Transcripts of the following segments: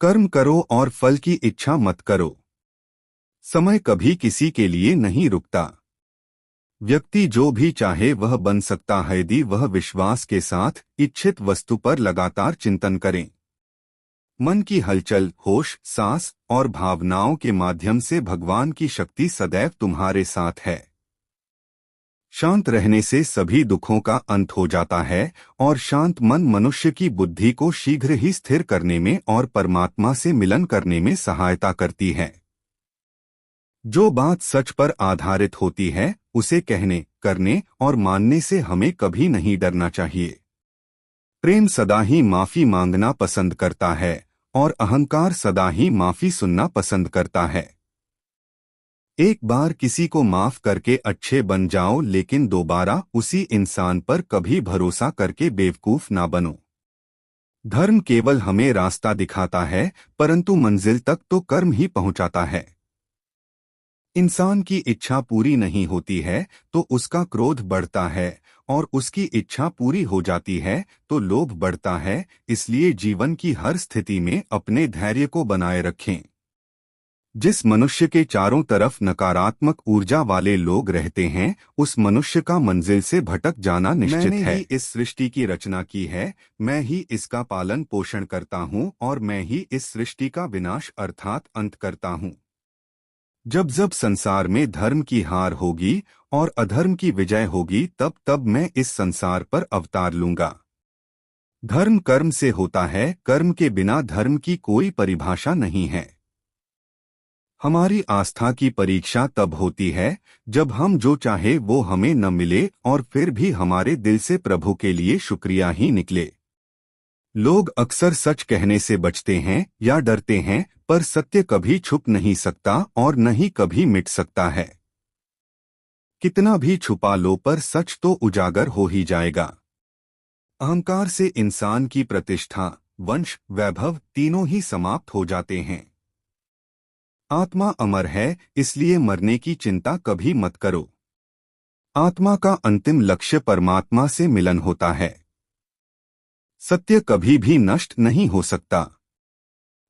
कर्म करो और फल की इच्छा मत करो। समय कभी किसी के लिए नहीं रुकता। व्यक्ति जो भी चाहे वह बन सकता है यदि वह विश्वास के साथ इच्छित वस्तु पर लगातार चिंतन करें। मन की हलचल, होश, सांस और भावनाओं के माध्यम से भगवान की शक्ति सदैव तुम्हारे साथ है। शांत रहने से सभी दुखों का अंत हो जाता है और शांत मन मनुष्य की बुद्धि को शीघ्र ही स्थिर करने में और परमात्मा से मिलन करने में सहायता करती है। जो बात सच पर आधारित होती है उसे कहने, करने और मानने से हमें कभी नहीं डरना चाहिए। प्रेम सदा ही माफी मांगना पसंद करता है और अहंकार सदा ही माफी सुनना पसंद करता है। एक बार किसी को माफ करके अच्छे बन जाओ, लेकिन दोबारा उसी इंसान पर कभी भरोसा करके बेवकूफ ना बनो। धर्म केवल हमें रास्ता दिखाता है, परंतु मंजिल तक तो कर्म ही पहुंचाता है। इंसान की इच्छा पूरी नहीं होती है तो उसका क्रोध बढ़ता है और उसकी इच्छा पूरी हो जाती है तो लोभ बढ़ता है। इसलिए जीवन की हर स्थिति में अपने धैर्य को बनाए रखें। जिस मनुष्य के चारों तरफ नकारात्मक ऊर्जा वाले लोग रहते हैं उस मनुष्य का मंजिल से भटक जाना निश्चित है। मैंने ही इस सृष्टि की रचना की है, मैं ही इसका पालन पोषण करता हूँ और मैं ही इस सृष्टि का विनाश अर्थात अंत करता हूँ। जब जब संसार में धर्म की हार होगी और अधर्म की विजय होगी तब तब मैं इस संसार पर अवतार लूंगा। धर्म कर्म से होता है, कर्म के बिना धर्म की कोई परिभाषा नहीं है। हमारी आस्था की परीक्षा तब होती है जब हम जो चाहे वो हमें न मिले और फिर भी हमारे दिल से प्रभु के लिए शुक्रिया ही निकले। लोग अक्सर सच कहने से बचते हैं या डरते हैं, पर सत्य कभी छुप नहीं सकता और न ही कभी मिट सकता है। कितना भी छुपा लो पर सच तो उजागर हो ही जाएगा। अहंकार से इंसान की प्रतिष्ठा, वंश, वैभव तीनों ही समाप्त हो जाते हैं। आत्मा अमर है, इसलिए मरने की चिंता कभी मत करो। आत्मा का अंतिम लक्ष्य परमात्मा से मिलन होता है। सत्य कभी भी नष्ट नहीं हो सकता।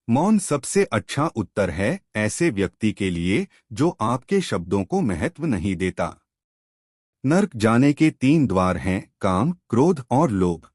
मौन सबसे अच्छा उत्तर है ऐसे व्यक्ति के लिए जो आपके शब्दों को महत्व नहीं देता। नर्क जाने के 3 द्वार हैं, काम, क्रोध और लोभ।